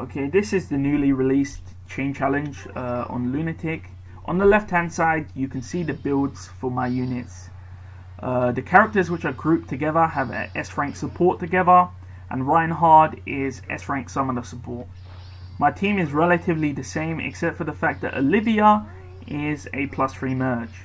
Okay, this is the newly released chain challenge on Lunatic. On the left hand side you can see the builds for my units. The characters which are grouped together have a S rank support together, and Reinhard is S rank summoner support. My team is relatively the same except for the fact that Olivia is a +3 merge.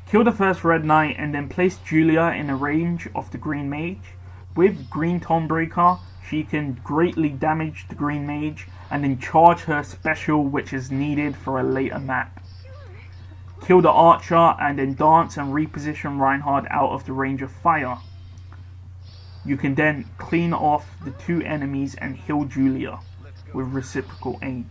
Kill the first red knight and then place Julia in a range of the green mage. With green Tomebreaker, she can greatly damage the green mage and then charge her special which is needed for a later map. Kill the archer and then dance and reposition Reinhard out of the range of fire. You can then clean off the 2 enemies and heal Julia with reciprocal aid.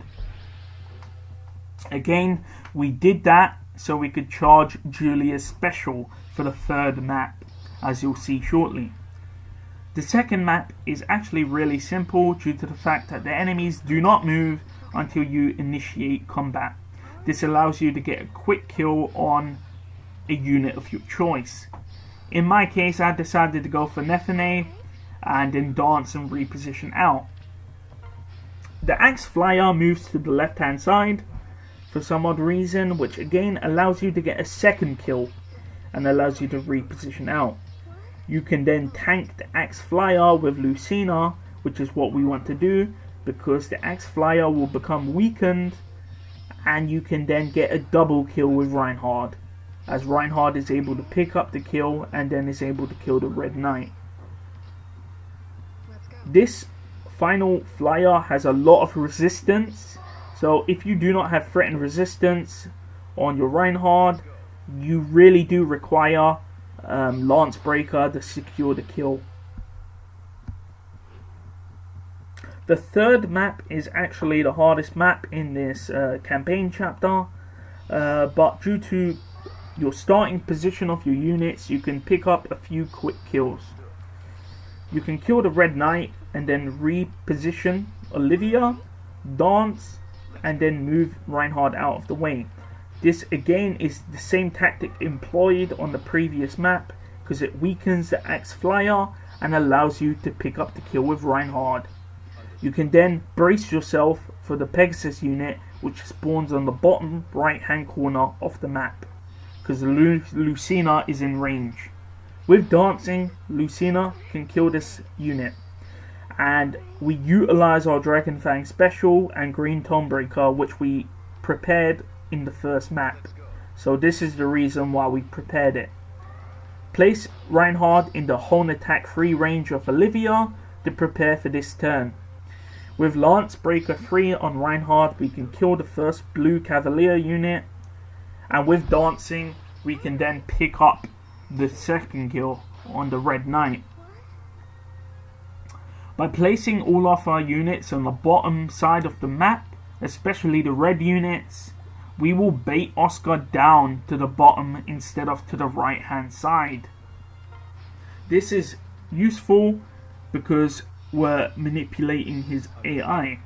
Again, we did that so we could charge Julia's special for the 3rd map, as you'll see shortly. The 2nd map is actually really simple due to the fact that the enemies do not move until you initiate combat. This allows you to get a quick kill on a unit of your choice. In my case, I decided to go for Nefene and then dance and reposition out. The Axe Flyer moves to the left hand side for some odd reason, which again allows you to get a 2nd kill and allows you to reposition out. You can then tank the Axe Flyer with Lucina, which is what we want to do, because the Axe Flyer will become weakened and you can then get a double kill with Reinhard, as Reinhard is able to pick up the kill and then is able to kill the Red Knight. This final flyer has a lot of resistance, so if you do not have threat and resistance on your Reinhard, you really do require Lance Breaker to secure the kill. The 3rd map is actually the hardest map in this campaign chapter, but due to your starting position of your units, you can pick up a few quick kills. You can kill the Red Knight and then reposition Olivia, dance, and then move Reinhard out of the way. This again is the same tactic employed on the previous map, because it weakens the Axe Flyer and allows you to pick up the kill with Reinhard. You can then brace yourself for the Pegasus unit, which spawns on the bottom right hand corner of the map, because Lucina is in range. With dancing, Lucina can kill this unit, and we utilize our Dragonfang special and Green Tomebreaker, which we prepared in the 1st map. So this is the reason why we prepared it. Place Reinhard in the Hone attack free range of Olivia to prepare for this turn. With Lance Breaker 3 on Reinhard, we can kill the first blue Cavalier unit, and with dancing we can then pick up the 2nd kill on the Red Knight. By placing all of our units on the bottom side of the map, especially the red units, we will bait Oscar down to the bottom instead of to the right hand side. This is useful because we're manipulating his AI.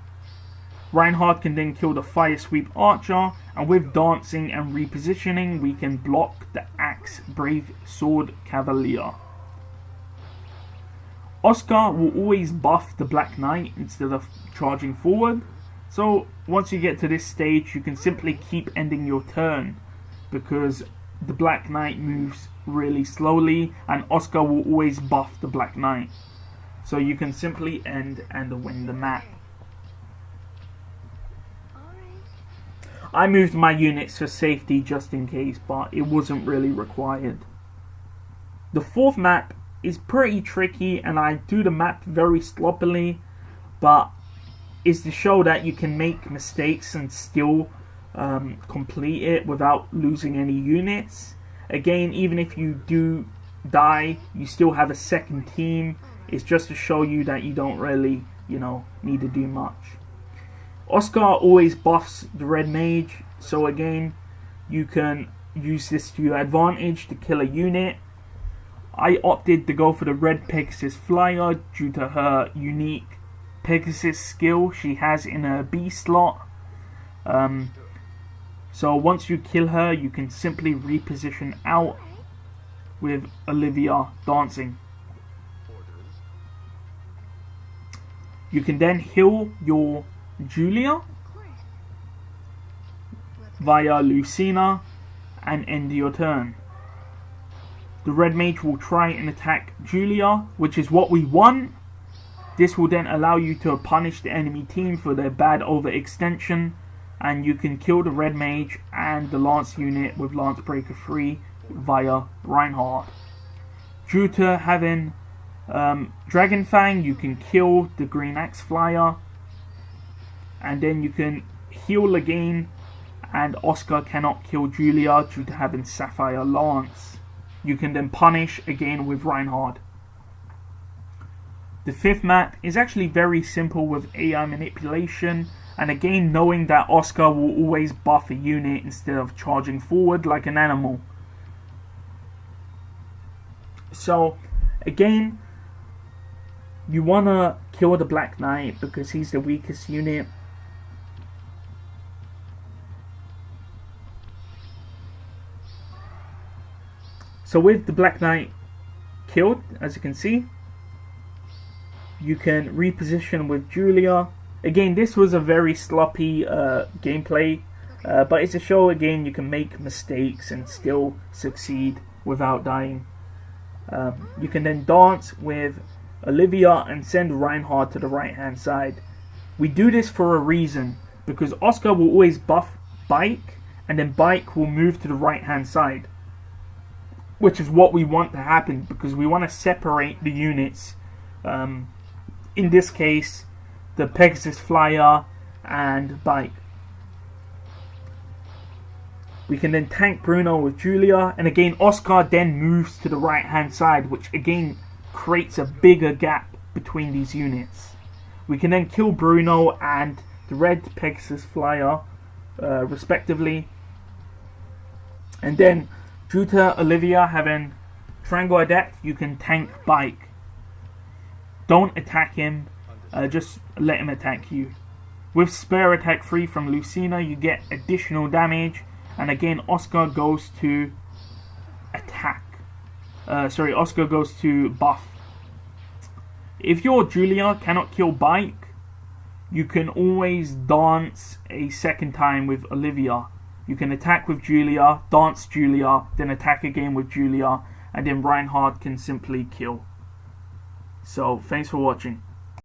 Reinhard can then kill the Fire Sweep Archer, and with dancing and repositioning we can block the Axe Brave Sword Cavalier. Oscar will always buff the Black Knight instead of charging forward, so once you get to this stage you can simply keep ending your turn, because the Black Knight moves really slowly and Oscar will always buff the Black Knight. So you can simply end and win the map. I moved my units for safety just in case, but it wasn't really required. The 4th map is pretty tricky and I do the map very sloppily, but it's to show that you can make mistakes and still complete it without losing any units. Again, even if you do die, you still have a 2nd team. It's just to show you that you don't really, need to do much. Oscar always buffs the Red Mage, so again, you can use this to your advantage to kill a unit. I opted to go for the Red Pegasus Flyer due to her unique Pegasus skill she has in her B slot. So once you kill her, you can simply reposition out with Olivia dancing. You can then heal your Julia via Lucina and end your turn. The red mage will try and attack Julia, which is what we want. This will then allow you to punish the enemy team for their bad overextension, and you can kill the red mage and the lance unit with Lance Breaker 3 via Reinhardt. Due to having Dragon Fang, you can kill the Green Axe Flyer, and then you can heal again, and Oscar cannot kill Julia due to having Sapphire Lance. You can then punish again with Reinhardt. The fifth map is actually very simple with AI manipulation, and again knowing that Oscar will always buff a unit instead of charging forward like an animal. So again, you want to kill the Black Knight because he's the weakest unit. So with the Black Knight killed, as you can see, you can reposition with Julia. Again, this was a very sloppy gameplay, but it's a show again you can make mistakes and still succeed without dying. You can then dance with Olivia and send Reinhardt to the right hand side. We do this for a reason, because Oscar will always buff Bike, and then Bike will move to the right hand side, which is what we want to happen, because we want to separate the units. In this case, the Pegasus Flyer and Bike. We can then tank Bruno with Julia, and again Oscar then moves to the right hand side, which again creates a bigger gap between these units. We can then kill Bruno and the red Pegasus Flyer respectively, and then due to Olivia having Triangle Adept, you can tank Bike. Don't attack him, just let him attack you. With Spare Attack 3 from Lucina, you get additional damage, and again Oscar goes to attack. Oscar goes to buff. If your Julia cannot kill Bike, you can always dance a second time with Olivia. You can attack with Julia, dance Julia, then attack again with Julia, and then Reinhardt can simply kill. So, thanks for watching.